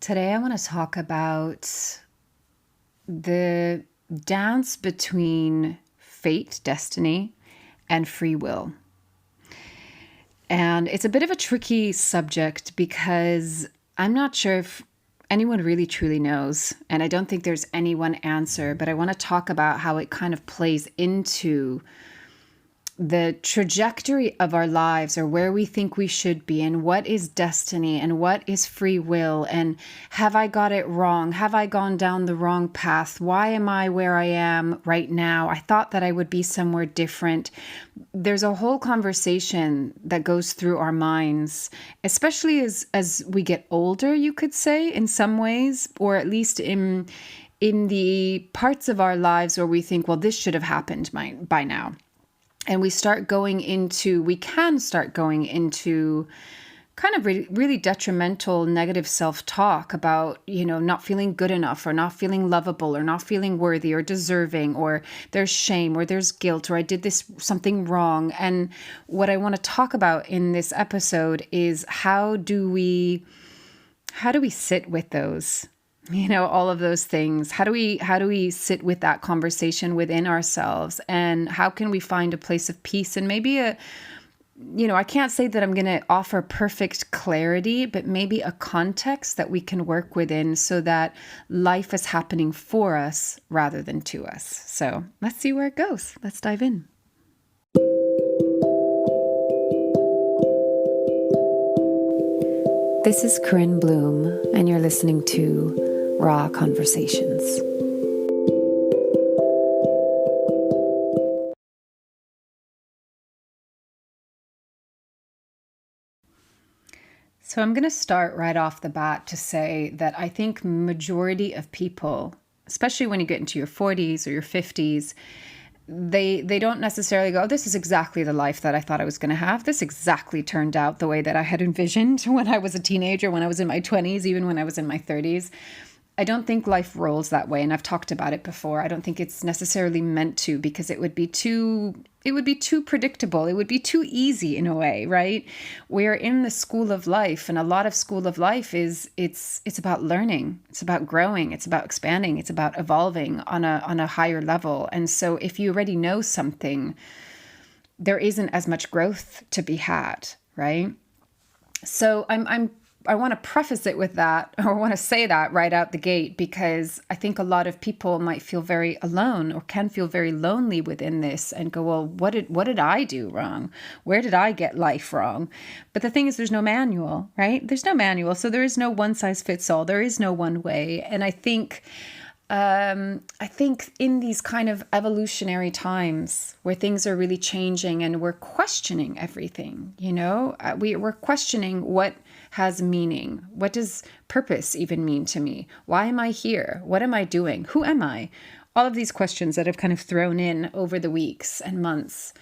Today, I want to talk about the dance between fate, destiny, and free will. And it's a bit of a tricky subject because I'm not sure if anyone really truly knows. And I don't think there's any one answer, but I want to talk about how it kind of plays into the trajectory of our lives, or where we think we should be, and what is destiny and what is free will, and have I got it wrong? Have I gone down the wrong path? Why am I where I am right now? I thought that I would be somewhere different. There's a whole conversation that goes through our minds, especially as we get older, you could say, in some ways, or at least in the parts of our lives where we think, well, this should have happened by now. And we can start going into kind of really detrimental, negative self-talk about, not feeling good enough, or not feeling lovable, or not feeling worthy or deserving, or there's shame, or there's guilt, or I did something wrong. And what I want to talk about in this episode is how do we sit with those? All of those things. How do we sit with that conversation within ourselves? And how can we find a place of peace? And maybe I can't say that I'm going to offer perfect clarity, but maybe a context that we can work within so that life is happening for us rather than to us. So let's see where it goes. Let's dive in. This is Corinne Bloom, and you're listening to Raw Conversations. So I'm going to start right off the bat to say that I think majority of people, especially when you get into your 40s or your 50s, they don't necessarily go, oh, this is exactly the life that I thought I was going to have. This exactly turned out the way that I had envisioned when I was a teenager, when I was in my 20s, even when I was in my 30s. I don't think life rolls that way, and I've talked about it before. I don't think it's necessarily meant to, because it would be too predictable. It would be too easy in a way, right? We're in the school of life, and a lot of school of life is it's about learning, it's about growing, it's about expanding, it's about evolving on a higher level. And so if you already know something, there isn't as much growth to be had, right? So I want to preface it with that, or want to say that right out the gate, because I think a lot of people might feel very alone, or can feel very lonely within this, and go, well, what did I do wrong? Where did I get life wrong? But the thing is, there's no manual, right? There's no manual. So there is no one size fits all. There is no one way. And I think in these kind of evolutionary times where things are really changing and we're questioning everything, we're questioning what has meaning. What does purpose even mean to me? Why am I here? What am I doing? Who am I? All of these questions that have kind of thrown in over the weeks and months,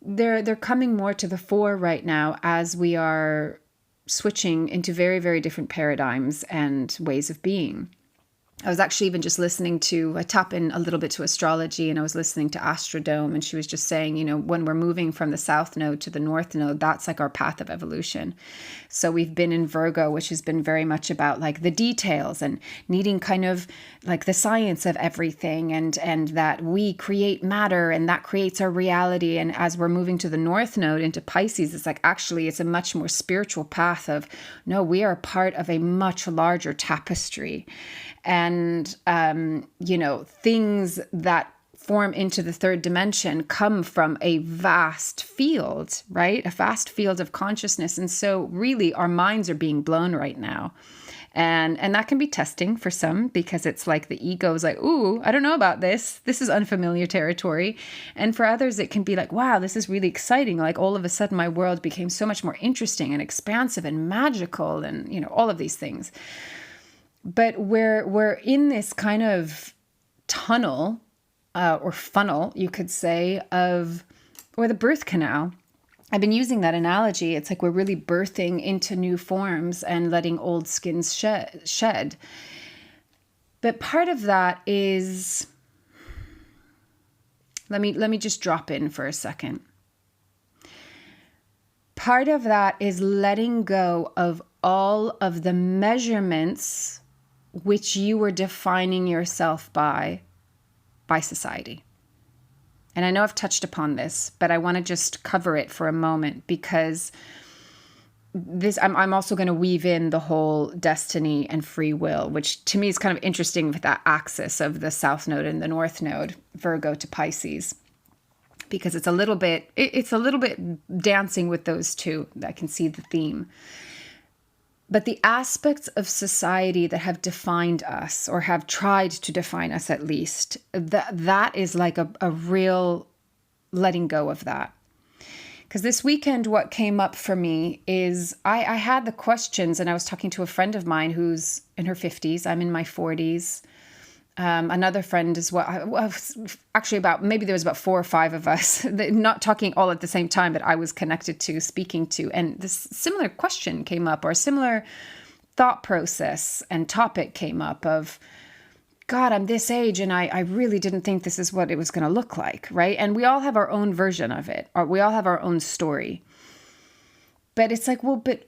they're coming more to the fore right now as we are switching into very, very different paradigms and ways of being. I was actually even just I tap in a little bit to astrology, and I was listening to Astrodome, and she was just saying, when we're moving from the South Node to the North Node, that's like our path of evolution. So we've been in Virgo, which has been very much about like the details and needing kind of like the science of everything, and that we create matter and that creates our reality. And as we're moving to the North Node into Pisces, it's like, actually, it's a much more spiritual path of, no, we are part of a much larger tapestry. And, things that form into the third dimension come from a vast field, right? A vast field of consciousness. And so really our minds are being blown right now. And that can be testing for some, because it's like the ego is like, ooh, I don't know about this. This is unfamiliar territory. And for others, it can be like, wow, this is really exciting. Like all of a sudden my world became so much more interesting and expansive and magical, and, all of these things. But we're in this kind of tunnel or funnel, you could say, or the birth canal. I've been using that analogy. It's like we're really birthing into new forms and letting old skins shed. But part of that is, let me just drop in for a second. Part of that is letting go of all of the measurements which you were defining yourself by society. And I know I've touched upon this, but I want to just cover it for a moment, because I'm also going to weave in the whole destiny and free will, which to me is kind of interesting with that axis of the South Node and the North Node, Virgo to Pisces, because it's a little bit dancing with those two. I can see the theme. But the aspects of society that have defined us, or have tried to define us at least, that is like a real letting go of that. Because this weekend, what came up for me is I had the questions, and I was talking to a friend of mine who's in her 50s. I'm in my 40s. Another friend as well. Actually, maybe there was about 4 or 5 of us, not talking all at the same time, but I was connected to, speaking to. And this similar question came up, or a similar thought process and topic came up of, God, I'm this age and I really didn't think this is what it was going to look like, right? And we all have our own version of it, or we all have our own story. But it's like, well, but,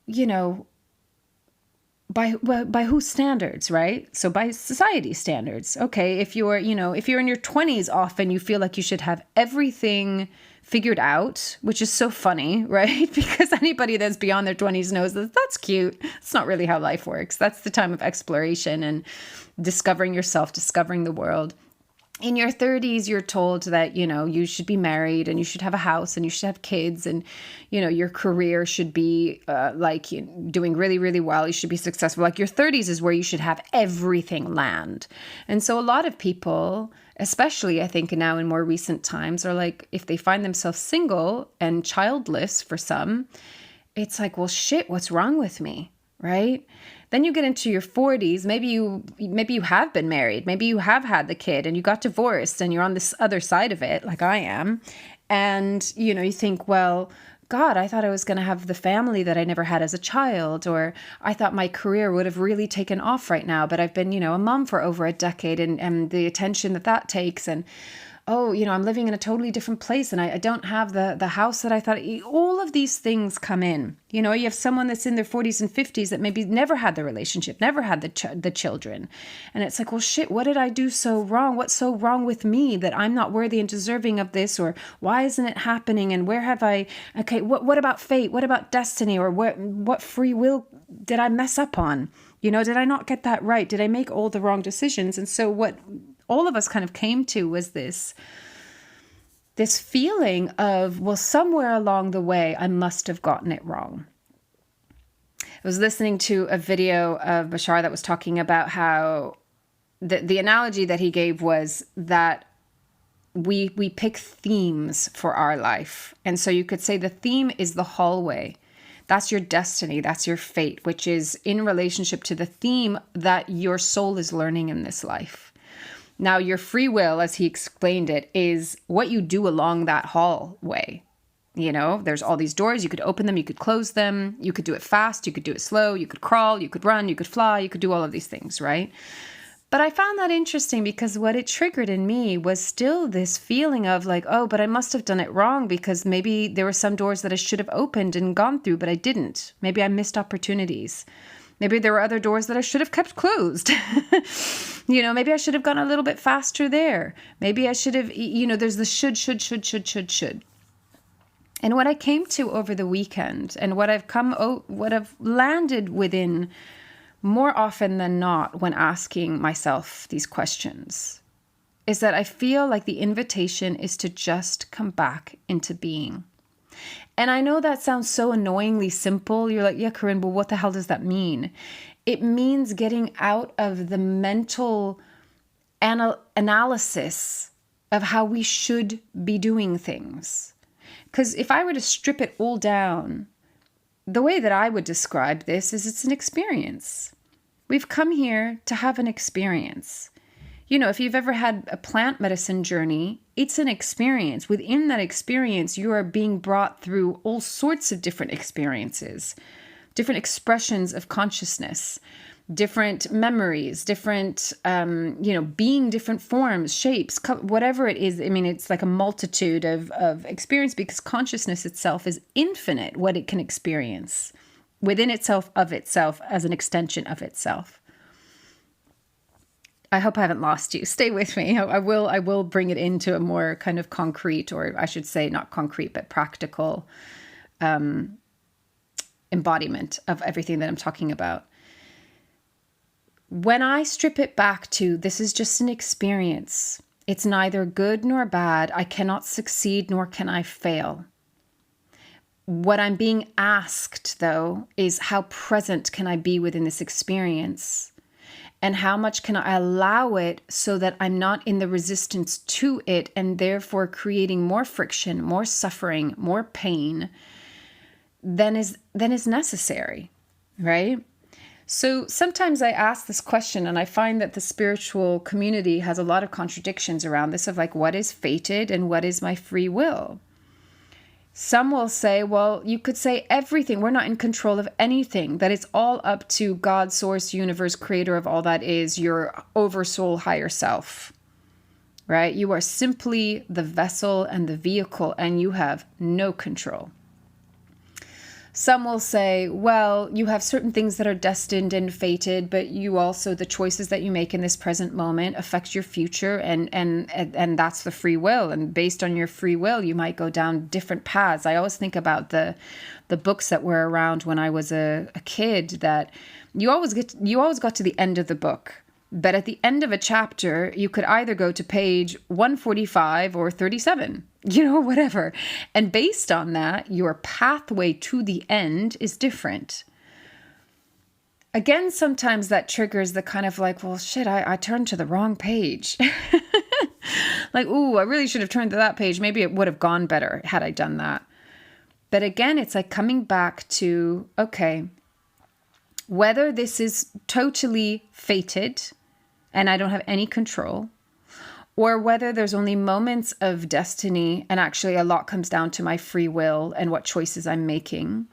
you know, by whose standards, right? So by society standards. Okay, if you're in your 20s, often you feel like you should have everything figured out, which is so funny, right? Because anybody that's beyond their 20s knows that that's cute. It's not really how life works. That's the time of exploration and discovering yourself, discovering the world. In your 30s, you're told that, you should be married and you should have a house and you should have kids, and, your career should be doing really, really well. You should be successful. Like your 30s is where you should have everything land. And so a lot of people, especially I think now in more recent times, are like, if they find themselves single and childless for some, it's like, well, shit, what's wrong with me? Right? Then you get into your 40s, maybe you have been married, maybe you have had the kid and you got divorced and you're on this other side of it, like I am. And, you think, well, God, I thought I was going to have the family that I never had as a child, or I thought my career would have really taken off right now, but I've been, a mom for over a decade, and the attention that takes, and oh, I'm living in a totally different place and I don't have the house that I thought. All of these things come in. You have someone that's in their 40s and 50s that maybe never had the relationship, never had the children. And it's like, well, shit, what did I do so wrong? What's so wrong with me that I'm not worthy and deserving of this? Or why isn't it happening? And where have I, okay, what about fate? What about destiny? Or what free will did I mess up on? Did I not get that right? Did I make all the wrong decisions? And so what all of us kind of came to was this feeling of, well, somewhere along the way, I must have gotten it wrong. I was listening to a video of Bashar that was talking about how the analogy that he gave was that we pick themes for our life. And so you could say the theme is the hallway. That's your destiny. That's your fate, which is in relationship to the theme that your soul is learning in this life. Now, your free will, as he explained it, is what you do along that hallway. There's all these doors. You could open them. You could close them. You could do it fast. You could do it slow. You could crawl. You could run. You could fly. You could do all of these things, right? But I found that interesting because what it triggered in me was still this feeling of like, oh, but I must have done it wrong because maybe there were some doors that I should have opened and gone through, but I didn't. Maybe I missed opportunities. Maybe there were other doors that I should have kept closed. Maybe I should have gone a little bit faster there. Maybe I should have, there's the should. And what I came to over the weekend and what I've landed within more often than not when asking myself these questions is that I feel like the invitation is to just come back into being. And I know that sounds so annoyingly simple. You're like, yeah, Corinne, well, what the hell does that mean? It means getting out of the mental analysis of how we should be doing things. Because if I were to strip it all down, the way that I would describe this is it's an experience. We've come here to have an experience. If you've ever had a plant medicine journey, it's an experience. Within that experience, you are being brought through all sorts of different experiences, different expressions of consciousness, different memories, different, being different forms, shapes, whatever it is. I mean, it's like a multitude of experience because consciousness itself is infinite, what it can experience within itself, of itself, as an extension of itself. I hope I haven't lost you. Stay with me. I will bring it into a more kind of concrete, or I should say not concrete, but practical embodiment of everything that I'm talking about. When I strip it back to this is just an experience, it's neither good nor bad. I cannot succeed nor can I fail. What I'm being asked, though, is how present can I be within this experience? And how much can I allow it so that I'm not in the resistance to it and therefore creating more friction, more suffering, more pain than is necessary, right? So sometimes I ask this question, and I find that the spiritual community has a lot of contradictions around this of like, what is fated and what is my free will? Some will say, well, you could say everything. We're not in control of anything, that it's all up to God, source, universe, creator of all that is, your oversoul, higher self, right? You are simply the vessel and the vehicle, and you have no control. Some will say, well, you have certain things that are destined and fated, but you also, the choices that you make in this present moment affect your future, and that's the free will. And based on your free will, you might go down different paths. I always think about the books that were around when I was a kid, that you always got to the end of the book. But at the end of a chapter, you could either go to page 145 or 37, whatever. And based on that, your pathway to the end is different. Again, sometimes that triggers the kind of like, well, shit, I turned to the wrong page. Like, ooh, I really should have turned to that page. Maybe it would have gone better had I done that. But again, it's like coming back to, okay, whether this is totally fated and I don't have any control, or whether there's only moments of destiny and actually a lot comes down to my free will and what choices I'm making,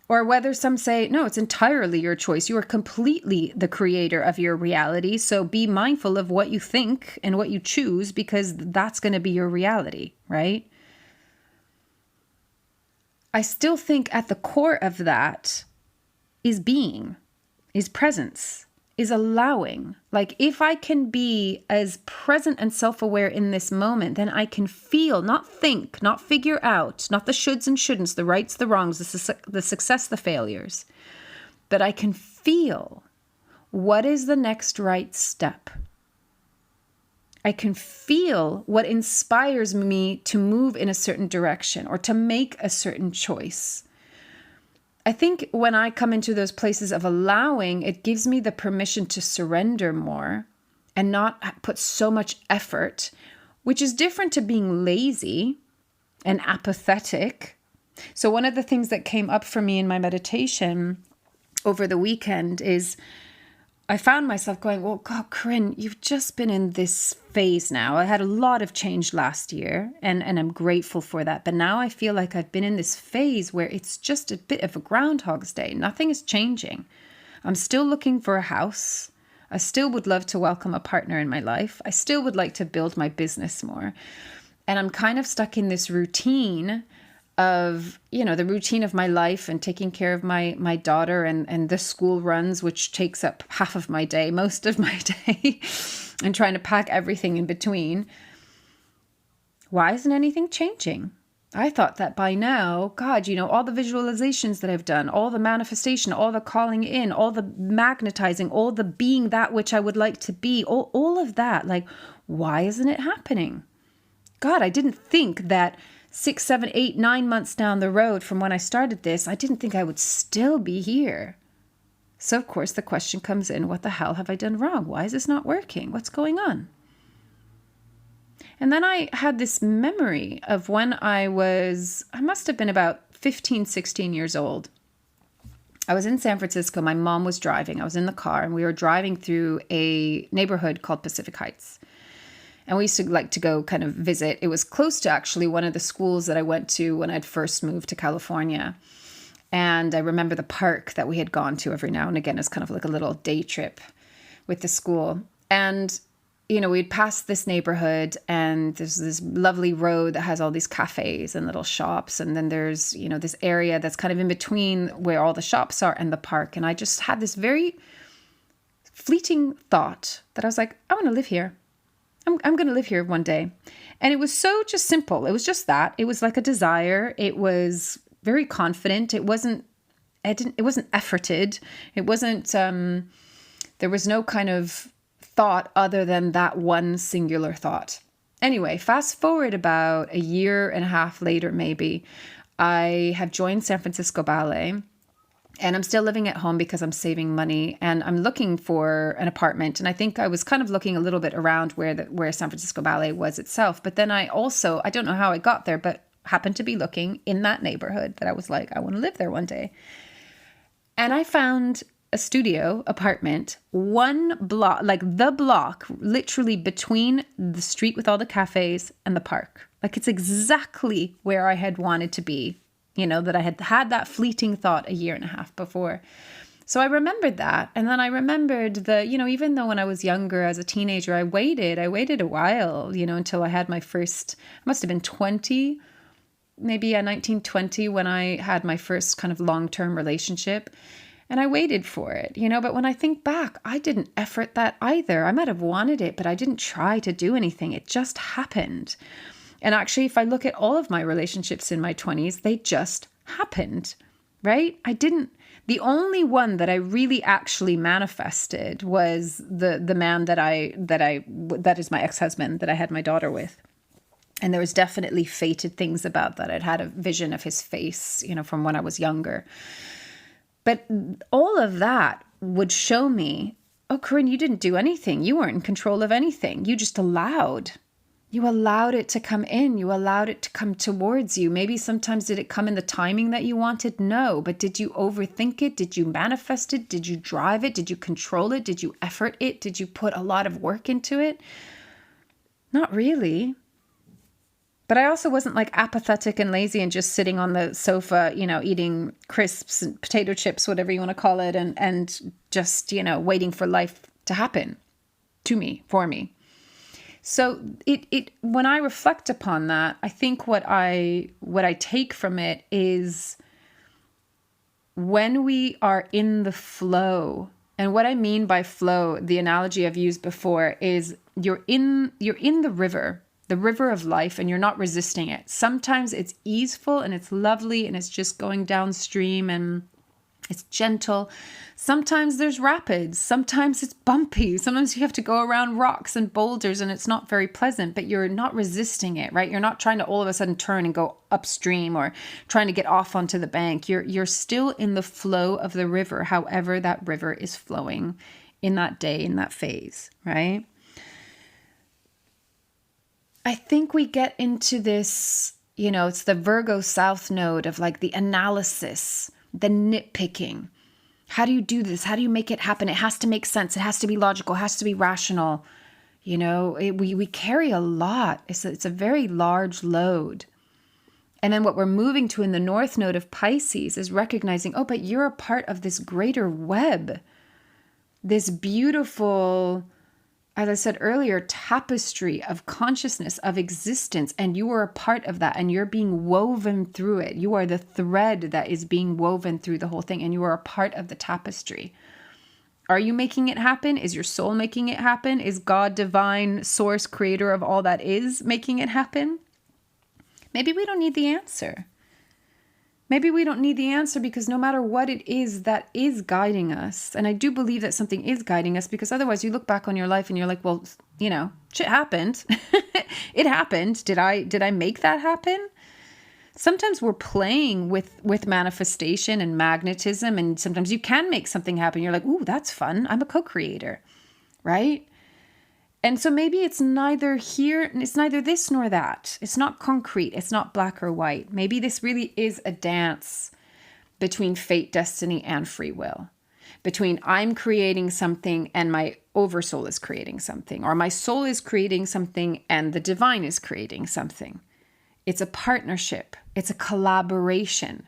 or whether some say, no, it's entirely your choice. You are completely the creator of your reality. So be mindful of what you think and what you choose, because that's going to be your reality, right? I still think at the core of that is being, is presence, is allowing. Like, if I can be as present and self-aware in this moment, then I can feel, not think, not figure out, not the shoulds and shouldn'ts, the rights, the wrongs, the success, the failures, but I can feel what is the next right step. I can feel what inspires me to move in a certain direction or to make a certain choice. I think when I come into those places of allowing, it gives me the permission to surrender more and not put so much effort, which is different to being lazy and apathetic. So one of the things that came up for me in my meditation over the weekend is I found myself going, well, God, Corinne, you've just been in this phase now. I had a lot of change last year, and I'm grateful for that. But now I feel like I've been in this phase where it's just a bit of a Groundhog's Day. Nothing is changing. I'm still looking for a house. I still would love to welcome a partner in my life. I still would like to build my business more. And I'm kind of stuck in this routine of, the routine of my life and taking care of my daughter and the school runs, which takes up half of my day, most of my day, and trying to pack everything in between. Why isn't anything changing? I thought that by now, God, all the visualizations that I've done, all the manifestation, all the calling in, all the magnetizing, all the being that which I would like to be, all of that, like, why isn't it happening? God, I didn't think that 6, 7, 8, 9 months down the road from when I started this, I didn't think I would still be here. So, of course, the question comes in, what the hell have I done wrong? Why is this not working? What's going on? And then I had this memory of when I must have been about 15, 16 years old. I was in San Francisco. My mom was driving. I was in the car, and we were driving through a neighborhood called Pacific Heights. And we used to like to go kind of visit. It was close to actually one of the schools that I went to when I'd first moved to California. And I remember the park that we had gone to every now and again as kind of like a little day trip with the school. And, we'd pass this neighborhood, and there's this lovely road that has all these cafes and little shops. And then there's, this area that's kind of in between where all the shops are and the park. And I just had this very fleeting thought that I was like, I want to live here. I'm going to live here one day. And it was so just simple. It was just that. It was like a desire. It was very confident. It wasn't efforted. It wasn't, there was no kind of thought other than that one singular thought. Anyway, fast forward about a year and a half later, maybe, I have joined San Francisco Ballet. And I'm still living at home because I'm saving money, and I'm looking for an apartment. And I think I was kind of looking a little bit around where San Francisco Ballet was itself. But then I don't know how I got there, but happened to be looking in that neighborhood that I was like, I want to live there one day. And I found a studio apartment, one block, like the block, literally between the street with all the cafes and the park. Like it's exactly where I had wanted to be. That I had that fleeting thought a year and a half before. So I remembered that. And then I remembered even though when I was younger as a teenager, I waited a while, until I had my first, I must have been 20, maybe 19, 20 when I had my first kind of long-term relationship. And I waited for it, but when I think back, I didn't effort that either. I might have wanted it, but I didn't try to do anything. It just happened. And actually, if I look at all of my relationships in my 20s, they just happened, right? The only one that I really actually manifested was the man that is my ex-husband that I had my daughter with. And there was definitely fated things about that. I'd had a vision of his face, from when I was younger. But all of that would show me, oh, Corinne, you didn't do anything. You weren't in control of anything. You just allowed. You allowed it to come in. You allowed it to come towards you. Maybe sometimes did it come in the timing that you wanted? No. But did you overthink it? Did you manifest it? Did you drive it? Did you control it? Did you effort it? Did you put a lot of work into it? Not really. But I also wasn't like apathetic and lazy and just sitting on the sofa, eating crisps and potato chips, whatever you want to call it, and just, waiting for life to happen to me, for me. So it when I reflect upon that, I think what I take from it is when we are in the flow. And what I mean by flow, the analogy I've used before is you're in the river of life, and you're not resisting it. Sometimes it's easeful and it's lovely and it's just going downstream and it's gentle. Sometimes there's rapids. Sometimes it's bumpy. Sometimes you have to go around rocks and boulders and it's not very pleasant, but you're not resisting it, right? You're not trying to all of a sudden turn and go upstream or trying to get off onto the bank. You're still in the flow of the river, however that river is flowing in that day, in that phase, right? I think we get into this, it's the Virgo South node of like the analysis, the nitpicking. How do you do this? How do you make it happen? It has to make sense. It has to be logical. It has to be rational. We carry a lot. It's a very large load. And then what we're moving to in the North node of Pisces is recognizing, oh, but you're a part of this greater web, this beautiful, as I said earlier, tapestry of consciousness, of existence, and you are a part of that, and you're being woven through it. You are the thread that is being woven through the whole thing, and you are a part of the tapestry. Are you making it happen? Is your soul making it happen? Is God, divine, source, creator of all that is making it happen? Maybe we don't need the answer. Maybe we don't need the answer because no matter what it is that is guiding us, and I do believe that something is guiding us, because otherwise you look back on your life and you're like, well, shit happened. It happened. Did I make that happen? Sometimes we're playing with manifestation and magnetism, and sometimes you can make something happen. You're like, ooh, that's fun. I'm a co-creator, right? And so maybe it's neither here, it's neither this nor that. It's not concrete. It's not black or white. Maybe this really is a dance between fate, destiny, and free will. Between I'm creating something and my oversoul is creating something, or my soul is creating something and the divine is creating something. It's a partnership. It's a collaboration.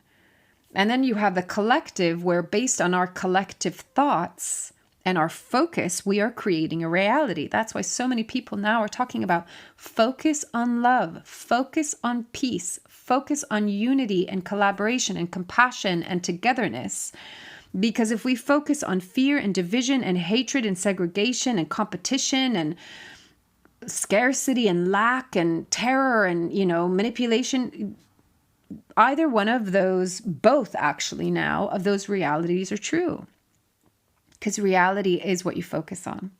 And then you have the collective, where based on our collective thoughts and our focus, we are creating a reality. That's why so many people now are talking about focus on love, focus on peace, focus on unity and collaboration and compassion and togetherness. Because if we focus on fear and division and hatred and segregation and competition and scarcity and lack and terror and, manipulation, either one of those, both actually now, of those realities are true. Because reality is what you focus on.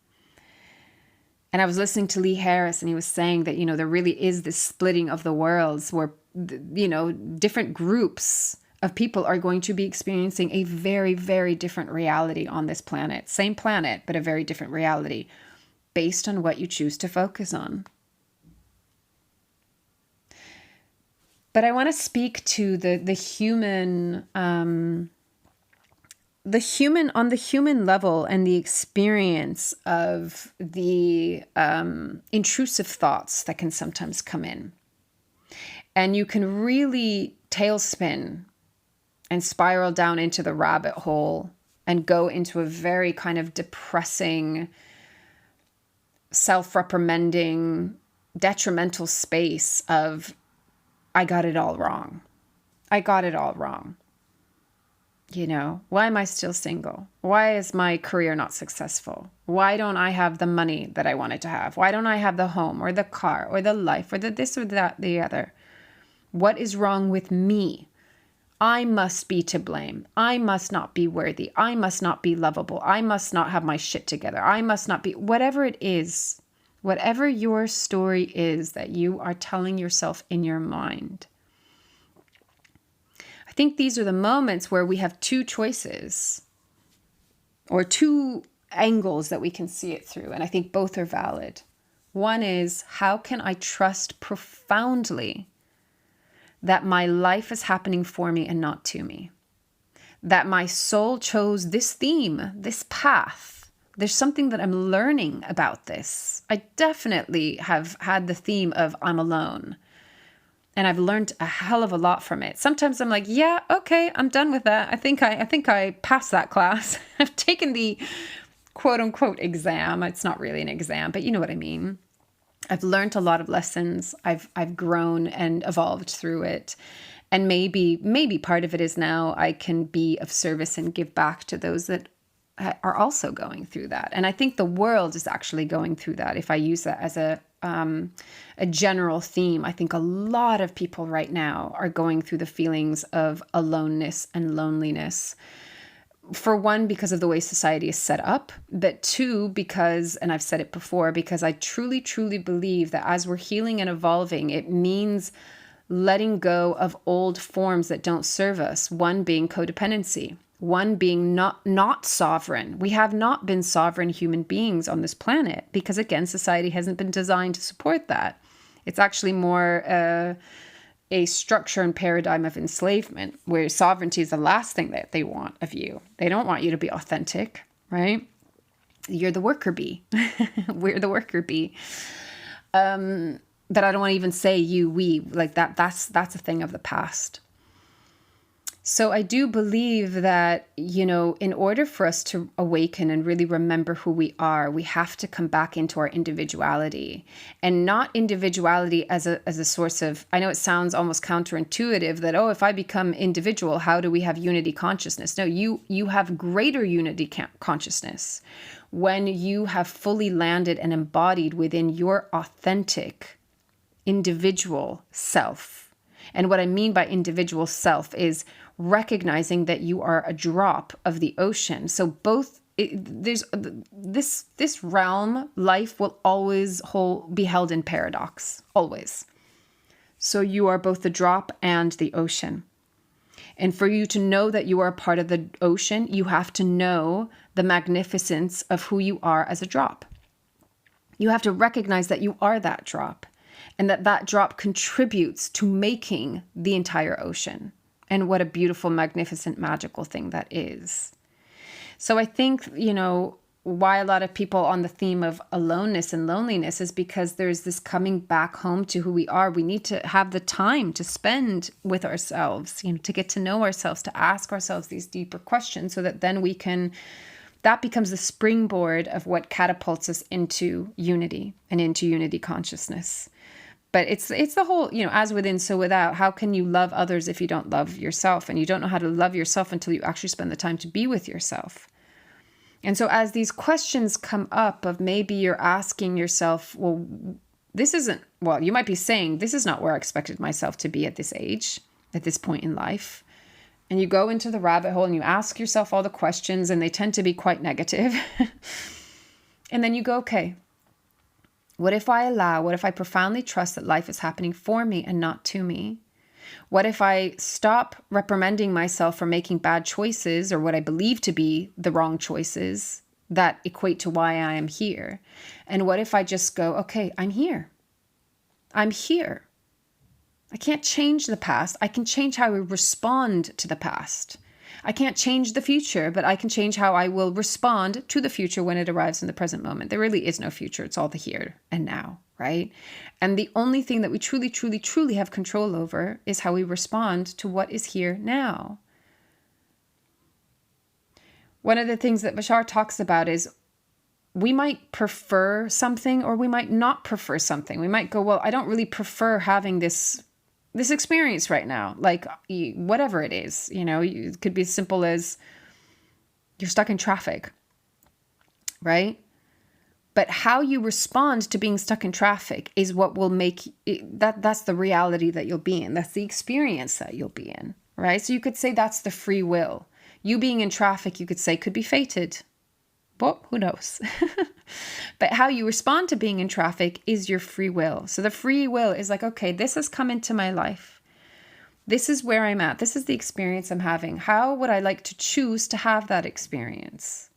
And I was listening to Lee Harris, and he was saying that, there really is this splitting of the worlds where, different groups of people are going to be experiencing a very, very different reality on this planet. Same planet, but a very different reality based on what you choose to focus on. But I want to speak to the human, on the human level, and the experience of the intrusive thoughts that can sometimes come in. And you can really tailspin and spiral down into the rabbit hole and go into a very kind of depressing, self-reprimanding, detrimental space of, I got it all wrong. I got it all wrong. Why am I still single? Why is my career not successful? Why don't I have the money that I wanted to have? Why don't I have the home or the car or the life or the this or that, the other? What is wrong with me? I must be to blame. I must not be worthy. I must not be lovable. I must not have my shit together. I must not be, whatever it is, whatever your story is that you are telling yourself in your mind. I think these are the moments where we have two choices or two angles that we can see it through. And I think both are valid. One is, how can I trust profoundly that my life is happening for me and not to me? That my soul chose this theme, this path. There's something that I'm learning about this. I definitely have had the theme of I'm alone. And I've learned a hell of a lot from it. Sometimes I'm like, yeah, okay, I'm done with that. I think I passed that class. I've taken the quote unquote exam. It's not really an exam, but you know what I mean. I've learned a lot of lessons. I've grown and evolved through it. And maybe part of it is now I can be of service and give back to those that are also going through that. And I think the world is actually going through that. If I use that as a general theme, I think a lot of people right now are going through the feelings of aloneness and loneliness. For one, because of the way society is set up, but two, because, and I've said it before, because I truly, truly believe that as we're healing and evolving, it means letting go of old forms that don't serve us. One being codependency, one being not sovereign. We have not been sovereign human beings on this planet because, again, society hasn't been designed to support that. It's actually more a structure and paradigm of enslavement, where sovereignty is the last thing that they want of you. They don't want you to be authentic, right? You're the worker bee. We're the worker bee. But I don't want to even say you, we, like that. That's a thing of the past. So I do believe that, in order for us to awaken and really remember who we are, we have to come back into our individuality, and not individuality as a source of, I know it sounds almost counterintuitive that, if I become individual, how do we have unity consciousness? No, you have greater unity consciousness when you have fully landed and embodied within your authentic individual self. And what I mean by individual self is recognizing that you are a drop of the ocean. So there's this realm, life will always be held in paradox, always. So you are both the drop and the ocean. And for you to know that you are a part of the ocean, you have to know the magnificence of who you are as a drop. You have to recognize that you are that drop, and that drop contributes to making the entire ocean. And what a beautiful, magnificent, magical thing that is. So I think, why a lot of people on the theme of aloneness and loneliness is because there's this coming back home to who we are. We need to have the time to spend with ourselves, to get to know ourselves, to ask ourselves these deeper questions, so that then that becomes the springboard of what catapults us into unity and into unity consciousness. But it's the whole, as within, so without. How can you love others if you don't love yourself? And you don't know how to love yourself until you actually spend the time to be with yourself. And so as these questions come up of maybe you're asking yourself, well, you might be saying, this is not where I expected myself to be at this age, at this point in life. And you go into the rabbit hole and you ask yourself all the questions, and they tend to be quite negative. And then you go, okay, what if I profoundly trust that life is happening for me and not to me? What if I stop reprimanding myself for making bad choices, or what I believe to be the wrong choices that equate to why I am here? And what if I just go, okay, I'm here. I'm here. I can't change the past. I can change how I respond to the past. I can't change the future, but I can change how I will respond to the future when it arrives in the present moment. There really is no future. It's all the here and now, right? And the only thing that we truly, truly, truly have control over is how we respond to what is here now. One of the things that Bashar talks about is we might prefer something or we might not prefer something. We might go, well, I don't really prefer having this experience right now, like whatever it is, it could be as simple as you're stuck in traffic, right? But how you respond to being stuck in traffic is what will make that's the reality that you'll be in. That's the experience that you'll be in, right? So you could say that's the free will. You being in traffic, you could say could be fated. Well, who knows? But how you respond to being in traffic is your free will. So the free will is like, okay, this has come into my life. This is where I'm at. This is the experience I'm having. How would I like to choose to have that experience?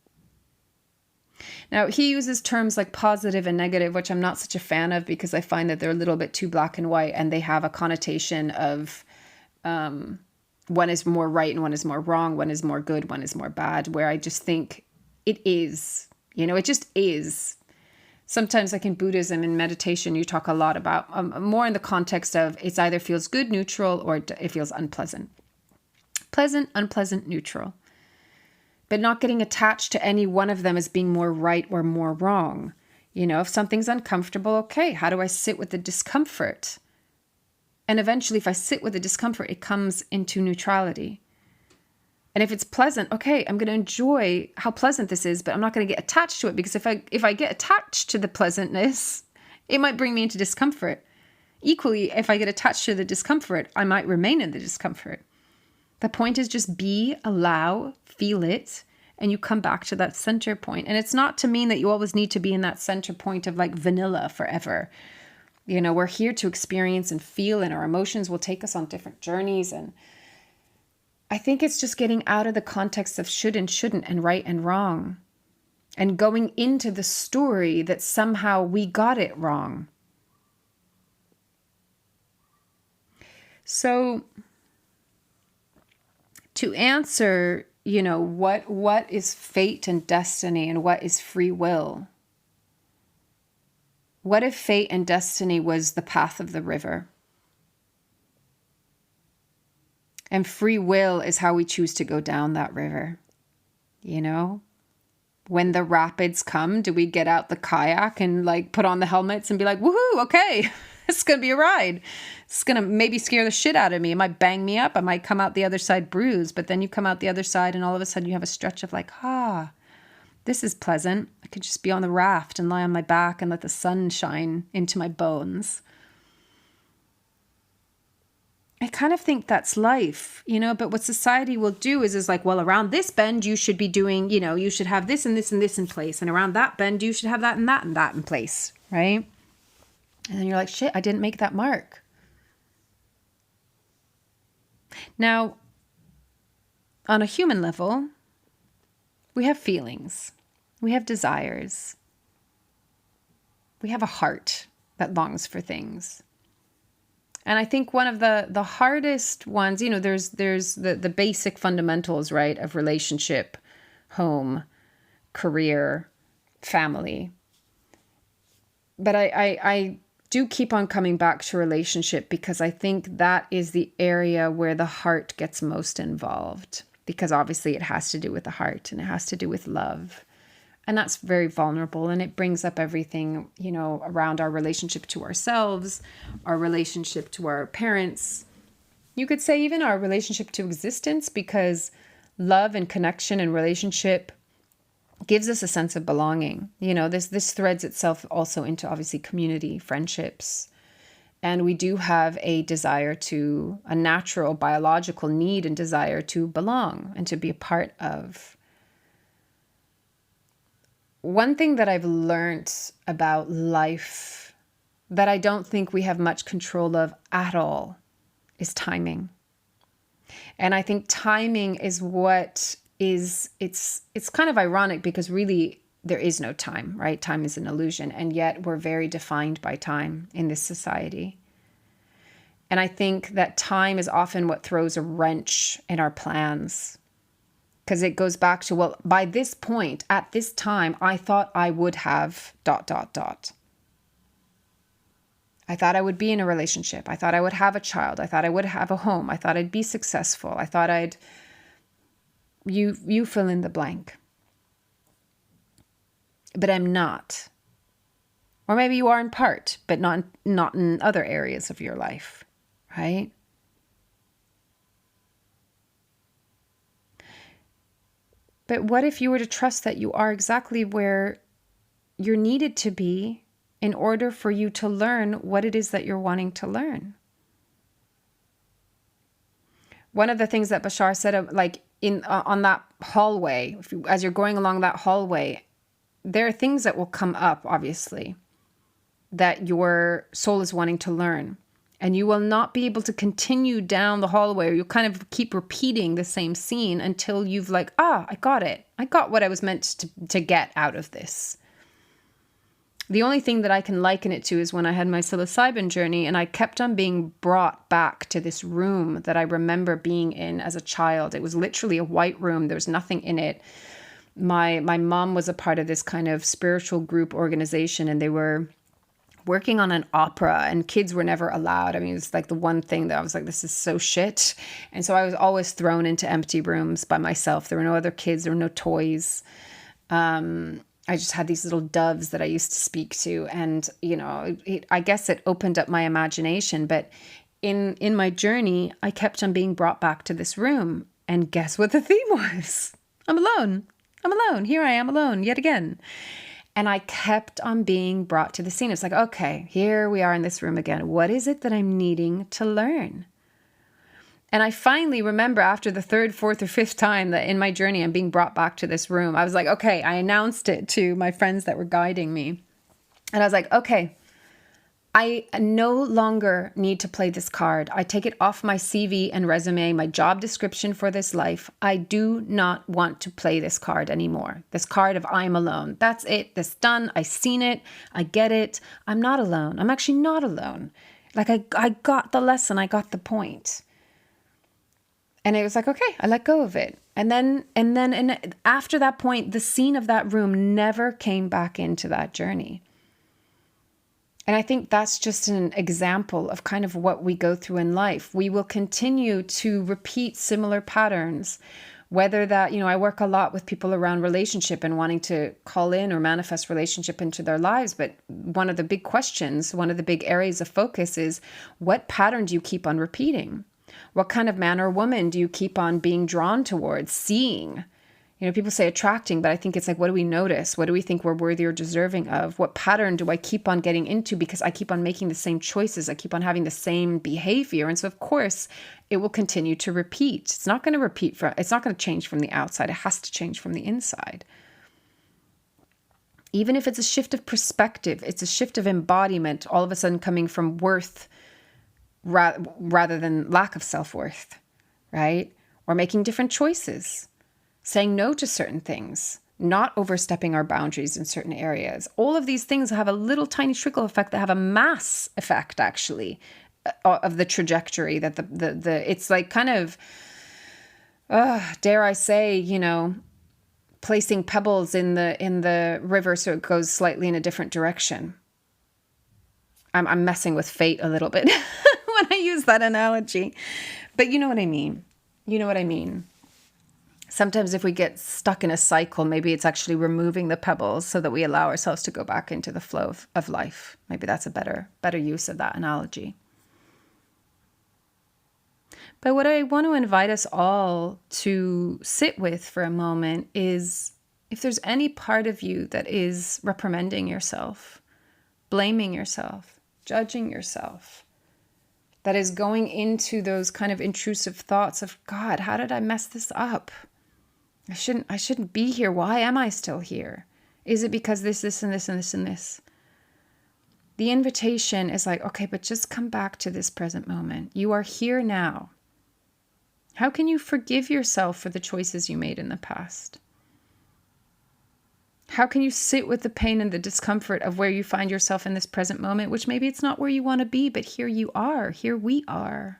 Now, he uses terms like positive and negative, which I'm not such a fan of because I find that they're a little bit too black and white, and they have a connotation of one is more right and one is more wrong, one is more good, one is more bad, where I just think it is, it just is. Sometimes like in Buddhism and meditation, you talk a lot about more in the context of it's either feels good, neutral, or it feels unpleasant. Pleasant, unpleasant, neutral. But not getting attached to any one of them as being more right or more wrong. If something's uncomfortable, okay, how do I sit with the discomfort? And eventually, if I sit with the discomfort, it comes into neutrality. And if it's pleasant, okay, I'm going to enjoy how pleasant this is, but I'm not going to get attached to it, because if I get attached to the pleasantness, it might bring me into discomfort. Equally, if I get attached to the discomfort, I might remain in the discomfort. The point is just be, allow, feel it, and you come back to that center point. And it's not to mean that you always need to be in that center point of like vanilla forever. We're here to experience and feel, and our emotions will take us on different journeys. And I think it's just getting out of the context of should and shouldn't and right and wrong, and going into the story that somehow we got it wrong. So to answer, what is fate and destiny and what is free will? What if fate and destiny was the path of the river? And free will is how we choose to go down that river. When the rapids come, do we get out the kayak and like put on the helmets and be like, woohoo, okay, it's going to be a ride. It's going to maybe scare the shit out of me. It might bang me up. I might come out the other side bruised, but then you come out the other side and all of a sudden you have a stretch of like, this is pleasant. I could just be on the raft and lie on my back and let the sun shine into my bones. I kind of think that's life, but what society will do is like, well, around this bend, you should be doing, you should have this and this and this in place. And around that bend, you should have that and that and that in place, right? And then you're like, shit, I didn't make that mark. Now, on a human level, we have feelings, we have desires, we have a heart that longs for things. And I think one of the hardest ones, there's the basic fundamentals, right, of relationship, home, career, family. But I do keep on coming back to relationship because I think that is the area where the heart gets most involved, because obviously it has to do with the heart and it has to do with love. And that's very vulnerable. And it brings up everything, around our relationship to ourselves, our relationship to our parents. You could say even our relationship to existence, because love and connection and relationship gives us a sense of belonging. This threads itself also into obviously community, friendships. And we do have a natural biological need and desire to belong and to be a part of. One thing that I've learned about life that I don't think we have much control of at all is timing. And I think timing is it's kind of ironic, because really there is no time, right? Time is an illusion. And yet we're very defined by time in this society. And I think that time is often what throws a wrench in our plans. Because it goes back to, well, by this point, at this time, I thought I would have ... I thought I would be in a relationship. I thought I would have a child. I thought I would have a home. I thought I'd be successful. I thought you fill in the blank. But I'm not. Or maybe you are in part, but not in other areas of your life, right? But what if you were to trust that you are exactly where you're needed to be in order for you to learn what it is that you're wanting to learn? One of the things that Bashar said, on that hallway, as you're going along that hallway, there are things that will come up, obviously, that your soul is wanting to learn. And you will not be able to continue down the hallway, or you'll kind of keep repeating the same scene until you've I got it. I got what I was meant to get out of this. The only thing that I can liken it to is when I had my psilocybin journey, and I kept on being brought back to this room that I remember being in as a child. It was literally a white room. There was nothing in it. My mom was a part of this kind of spiritual group organization, and they were working on an opera, and kids were never allowed. I mean, it's like the one thing that I was like, this is so shit. And so I was always thrown into empty rooms by myself. There were no other kids. There were no toys. I just had these little doves that I used to speak to. And, I guess it opened up my imagination. But in my journey, I kept on being brought back to this room. And guess what the theme was? I'm alone. I'm alone. Here I am alone yet again. And I kept on being brought to the scene. It's like, okay, here we are in this room again. What is it that I'm needing to learn? And I finally remember after the third, fourth, or fifth time that in my journey I'm being brought back to this room, I was like, okay, I announced it to my friends that were guiding me. And I was like, okay, I no longer need to play this card. I take it off my CV and resume, my job description for this life. I do not want to play this card anymore. This card of I'm alone. That's it. That's done. I've seen it. I get it. I'm not alone. I'm actually not alone. I got the lesson. I got the point. And it was like, okay, I let go of it. And then after that point, the scene of that room never came back into that journey. And I think that's just an example of kind of what we go through in life. We will continue to repeat similar patterns, whether that, I work a lot with people around relationship and wanting to call in or manifest relationship into their lives. But one of the big questions, one of the big areas of focus is, what pattern do you keep on repeating? What kind of man or woman do you keep on being drawn towards, seeing? People say attracting, but I think it's like, what do we notice? What do we think we're worthy or deserving of? What pattern do I keep on getting into because I keep on making the same choices? I keep on having the same behavior. And so, of course, it will continue to repeat. It's not going to it's not going to change from the outside. It has to change from the inside. Even if it's a shift of perspective, it's a shift of embodiment, all of a sudden coming from worth rather than lack of self-worth, right? Or making different choices. Saying no to certain things, not overstepping our boundaries in certain areas. All of these things have a little tiny trickle effect that have a mass effect, actually, of the trajectory that it's like kind of, dare I say, placing pebbles in the river so it goes slightly in a different direction. I'm messing with fate a little bit when I use that analogy, but you know what I mean. You know what I mean. Sometimes if we get stuck in a cycle, maybe it's actually removing the pebbles so that we allow ourselves to go back into the flow of life. Maybe that's a better use of that analogy. But what I want to invite us all to sit with for a moment is, if there's any part of you that is reprimanding yourself, blaming yourself, judging yourself, that is going into those kind of intrusive thoughts of, God, how did I mess this up? I shouldn't be here. Why am I still here? Is it because this, and this, and this, and this? The invitation is like, okay, but just come back to this present moment. You are here now. How can you forgive yourself for the choices you made in the past? How can you sit with the pain and the discomfort of where you find yourself in this present moment, which maybe it's not where you want to be, but here you are, here we are.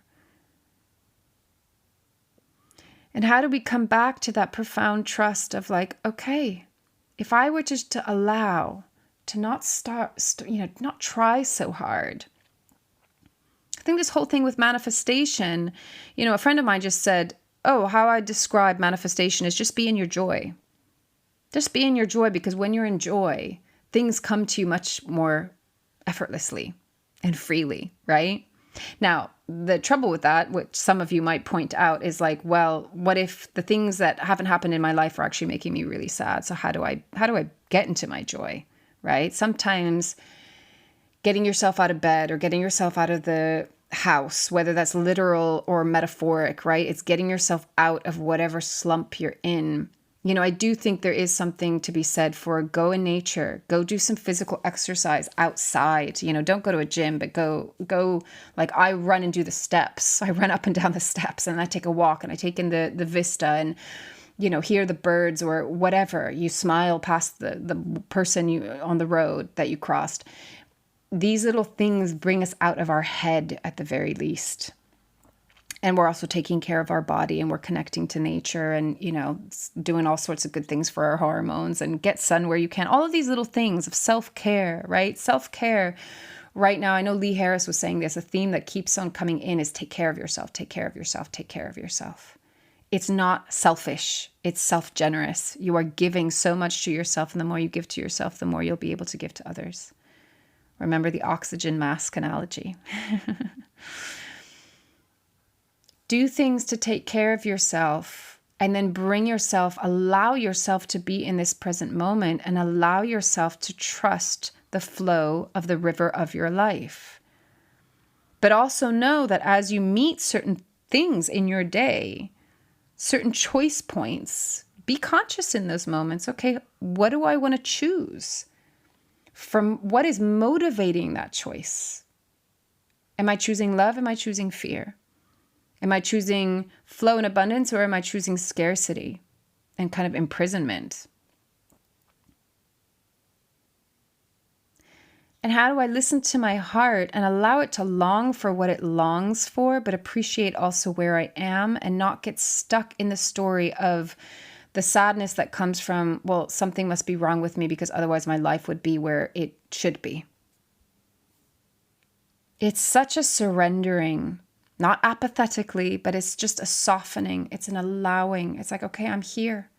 And how do we come back to that profound trust of like, okay, if I were just to allow, to not not try so hard. I think this whole thing with manifestation, a friend of mine just said, oh, how I describe manifestation is just be in your joy. Just be in your joy, because when you're in joy, things come to you much more effortlessly and freely, right? Now, the trouble with that, which some of you might point out, is like, well, what if the things that haven't happened in my life are actually making me really sad? So how do I get into my joy, right? Sometimes getting yourself out of bed or getting yourself out of the house, whether that's literal or metaphoric, right? It's getting yourself out of whatever slump you're in. I do think there is something to be said for go in nature, go do some physical exercise outside. Don't go to a gym, but go like I run and do the steps. I run up and down the steps, and I take a walk, and I take in the vista, and hear the birds or whatever. You smile past the person on the road that you crossed. These little things bring us out of our head at the very least. And we're also taking care of our body, and we're connecting to nature, and, doing all sorts of good things for our hormones, and get sun where you can. All of these little things of self-care, right? Self-care right now. I know Lee Harris was saying this, a theme that keeps on coming in is take care of yourself, take care of yourself, take care of yourself. It's not selfish. It's self-generous. You are giving so much to yourself, and the more you give to yourself, the more you'll be able to give to others. Remember the oxygen mask analogy. Do things to take care of yourself, and then allow yourself to be in this present moment, and allow yourself to trust the flow of the river of your life. But also know that as you meet certain things in your day, certain choice points, be conscious in those moments. Okay, what do I want to choose? From what is motivating that choice? Am I choosing love? Am I choosing fear? Am I choosing flow and abundance, or am I choosing scarcity and kind of imprisonment? And how do I listen to my heart and allow it to long for what it longs for, but appreciate also where I am, and not get stuck in the story of the sadness that comes from, well, something must be wrong with me because otherwise my life would be where it should be. It's such a surrendering, not apathetically, but it's just a softening. It's an allowing. It's like, okay, I'm here.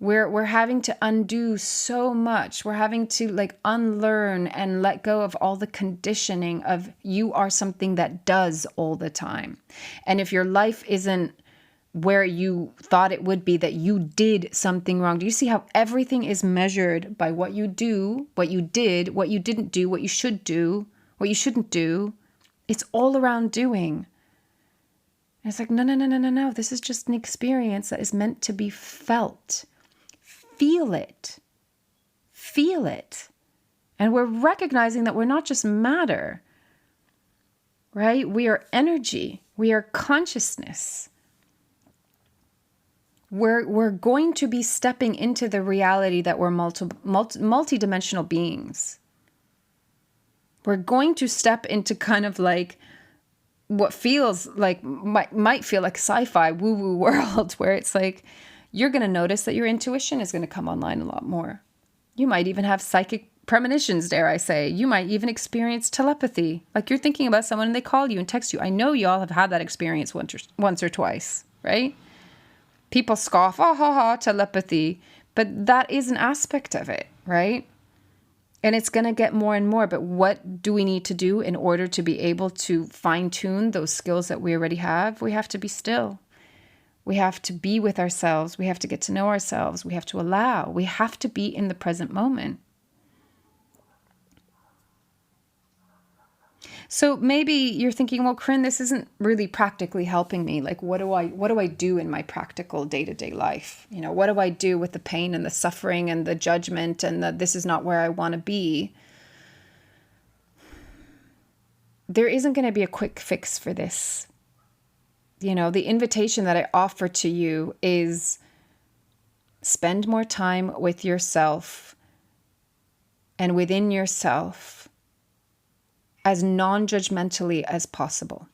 We're having to undo so much. We're having to unlearn and let go of all the conditioning of you are something that does all the time. And if your life isn't where you thought it would be, that you did something wrong. Do you see how everything is measured by what you do, what you did, what you didn't do, what you should do, what you shouldn't do? It's all around doing. And it's like, no. This is just an experience that is meant to be felt. Feel it. Feel it. And we're recognizing that we're not just matter, right? We are energy. We are consciousness. We're going to be stepping into the reality that we're multidimensional beings. We're going to step into kind of like what feels like, might feel like sci-fi woo-woo world, where it's like, you're going to notice that your intuition is going to come online a lot more. You might even have psychic premonitions, dare I say. You might even experience telepathy. Like you're thinking about someone and they call you and text you. I know you all have had that experience once or twice, right? People scoff, oh, ha, ha, telepathy. But that is an aspect of it, right? And it's going to get more and more. But what do we need to do in order to be able to fine tune those skills that we already have? We have to be still. We have to be with ourselves. We have to get to know ourselves. We have to allow. We have to be in the present moment. So maybe you're thinking, well, Corinne, this isn't really practically helping me. Like, what do I do in my practical day-to-day life? You know, what do I do with the pain and the suffering and the judgment and the this is not where I want to be? There isn't going to be a quick fix for this. You know, the invitation that I offer to you is spend more time with yourself and within yourself as non-judgmentally as possible.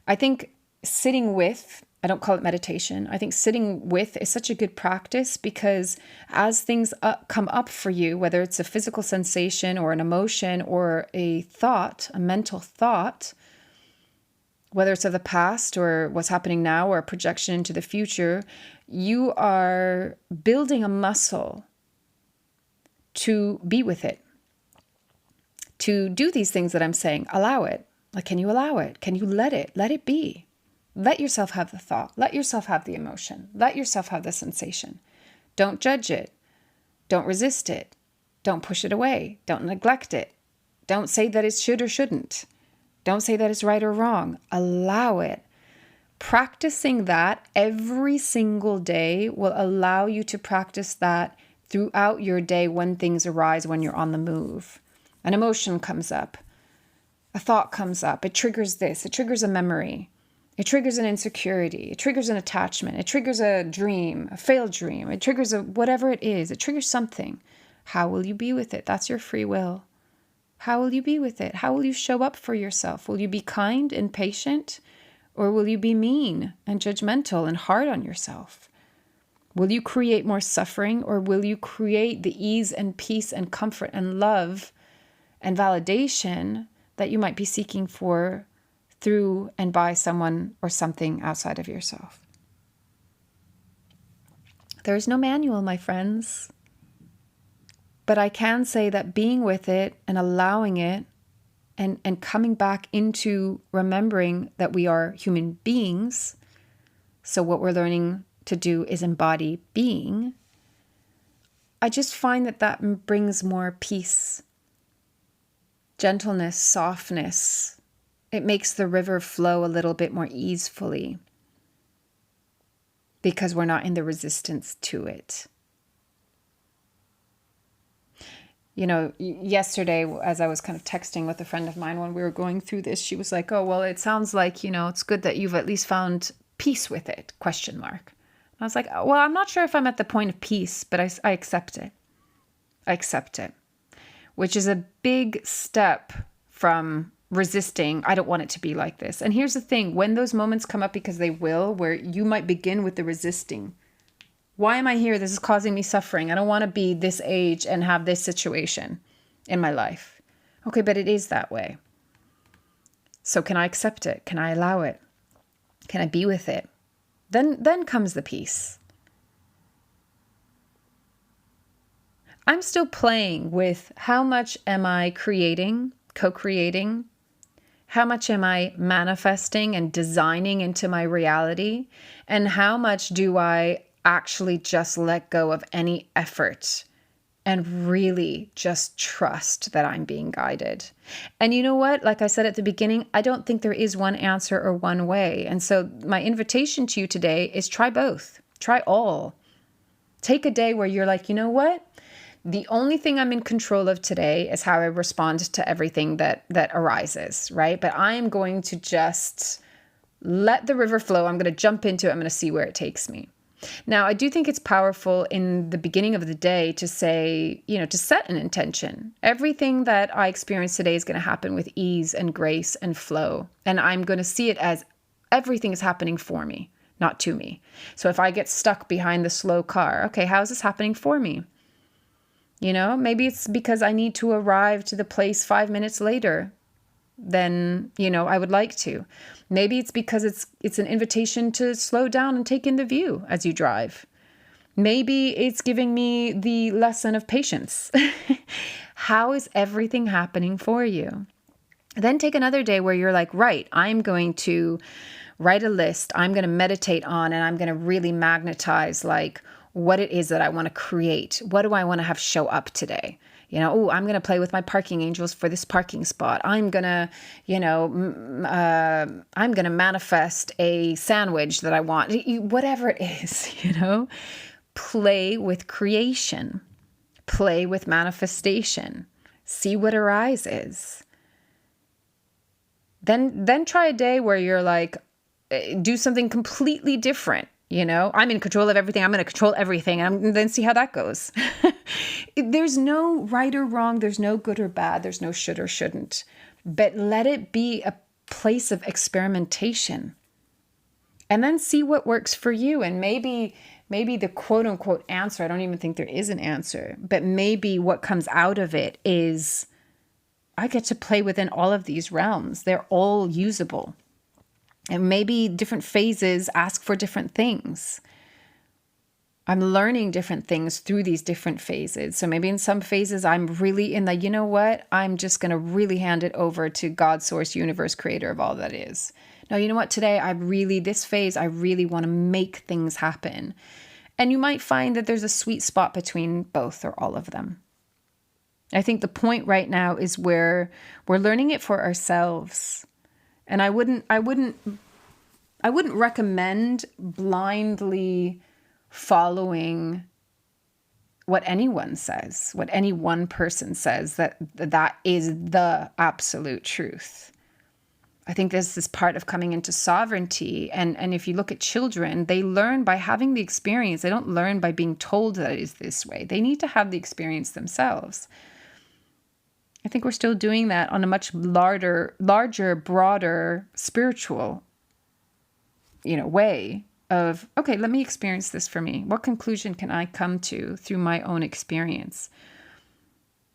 I think sitting with, I don't call it meditation, I think sitting with is such a good practice because as things come up for you, whether it's a physical sensation or an emotion or a thought, a mental thought, whether it's of the past or what's happening now or a projection into the future, you are building a muscle to be with it. To do these things that I'm saying, allow it. Like, can you allow it? Can you let it? Let it be. Let yourself have the thought. Let yourself have the emotion. Let yourself have the sensation. Don't judge it. Don't resist it. Don't push it away. Don't neglect it. Don't say that it should or shouldn't. Don't say that it's right or wrong. Allow it. Practicing that every single day will allow you to practice that throughout your day when things arise, when you're on the move. An emotion comes up, a thought comes up, it triggers this, it triggers a memory, it triggers an insecurity, it triggers an attachment, it triggers a dream, a failed dream, it triggers whatever it is, it triggers something. How will you be with it? That's your free will. How will you be with it? How will you show up for yourself? Will you be kind and patient, or will you be mean and judgmental and hard on yourself? Will you create more suffering, or will you create the ease and peace and comfort and love and validation that you might be seeking for through and by someone or something outside of yourself? There is no manual, my friends. But I can say that being with it and allowing it and coming back into remembering that we are human beings. So what we're learning to do is embody being. I just find that brings more peace, gentleness, softness. It makes the river flow a little bit more easefully because we're not in the resistance to it. You know, yesterday, as I was kind of texting with a friend of mine when we were going through this, she was like, oh, well, it sounds like, it's good that you've at least found peace with it, ? And I was like, well, I'm not sure if I'm at the point of peace, but I accept it. I accept it. Which is a big step from resisting, I don't want it to be like this. And here's the thing, when those moments come up, because they will, where you might begin with the resisting. Why am I here? This is causing me suffering. I don't want to be this age and have this situation in my life. Okay, but it is that way. So can I accept it? Can I allow it? Can I be with it? Then comes the peace. I'm still playing with how much am I creating, co-creating? How much am I manifesting and designing into my reality? And how much do I actually just let go of any effort and really just trust that I'm being guided? And you know what? Like I said at the beginning, I don't think there is one answer or one way. And so my invitation to you today is try both. Try all. Take a day where you're like, you know what? The only thing I'm in control of today is how I respond to everything that arises, right? But I am going to just let the river flow. I'm going to jump into it. I'm going to see where it takes me. Now, I do think it's powerful in the beginning of the day to say, to set an intention. Everything that I experience today is going to happen with ease and grace and flow. And I'm going to see it as everything is happening for me, not to me. So if I get stuck behind the slow car, okay, how is this happening for me? Maybe it's because I need to arrive to the place 5 minutes later. than, I would like to. Maybe it's because it's an invitation to slow down and take in the view as you drive. Maybe it's giving me the lesson of patience. How is everything happening for you? Then take another day where you're like, right, I'm going to write a list. I'm going to meditate on, and I'm going to really magnetize like what it is that I want to create. What do I want to have show up today? I'm going to play with my parking angels for this parking spot. I'm going to, I'm going to manifest a sandwich that I want, whatever it is, play with creation, play with manifestation, see what arises. Then try a day where you're like, do something completely different. I'm in control of everything. I'm going to control everything. And then see how that goes. There's no right or wrong. There's no good or bad. There's no should or shouldn't. But let it be a place of experimentation. And then see what works for you. And maybe the quote unquote answer, I don't even think there is an answer, but maybe what comes out of it is, I get to play within all of these realms. They're all usable. And maybe different phases ask for different things. I'm learning different things through these different phases. So maybe in some phases, I'm really in the, I'm just going to really hand it over to God, source, universe, creator of all that is. No, you know what? Today, this phase, I really want to make things happen. And you might find that there's a sweet spot between both or all of them. I think the point right now is where we're learning it for ourselves. And I wouldn't recommend blindly following what anyone says, what any one person says, that is the absolute truth. I think this is part of coming into sovereignty. And if you look at children, they learn by having the experience. They don't learn by being told that it is this way. They need to have the experience themselves. I think we're still doing that on a much larger, broader spiritual, way of, okay, let me experience this for me. What conclusion can I come to through my own experience?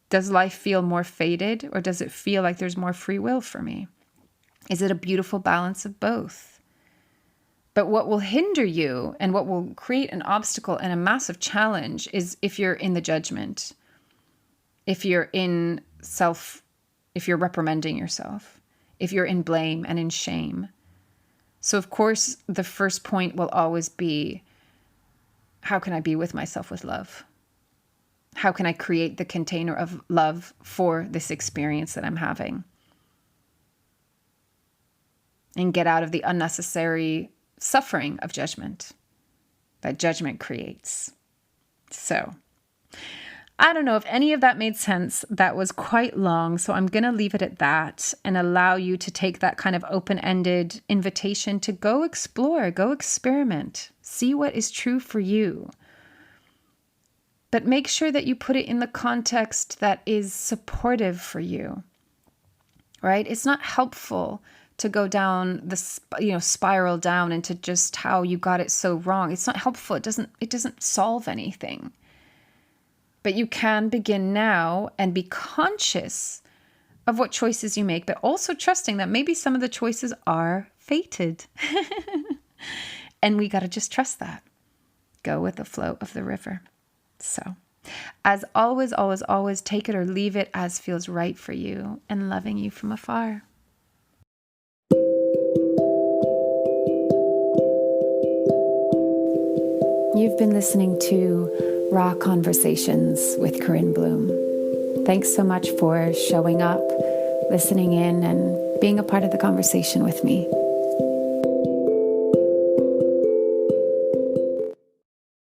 Does life feel more fated, or does it feel like there's more free will for me? Is it a beautiful balance of both? But what will hinder you and what will create an obstacle and a massive challenge is if you're in the judgment, if you're in if you're reprimanding yourself, if you're in blame and in shame. So of course, the first point will always be, how can I be with myself with love? How can I create the container of love for this experience that I'm having? And get out of the unnecessary suffering of judgment that judgment creates. So, I don't know if any of that made sense. That was quite long, so I'm going to leave it at that and allow you to take that kind of open-ended invitation to go explore, go experiment, see what is true for you. But make sure that you put it in the context that is supportive for you, right? It's not helpful to go down the spiral down into just how you got it so wrong. It's not helpful. It doesn't solve anything. But you can begin now and be conscious of what choices you make, but also trusting that maybe some of the choices are fated. And we got to just trust that. Go with the flow of the river. So, as always, always, always, take it or leave it as feels right for you, and loving you from afar. You've been listening to Raw Conversations with Corinne Bloom. Thanks so much for showing up, listening in, and being a part of the conversation with me.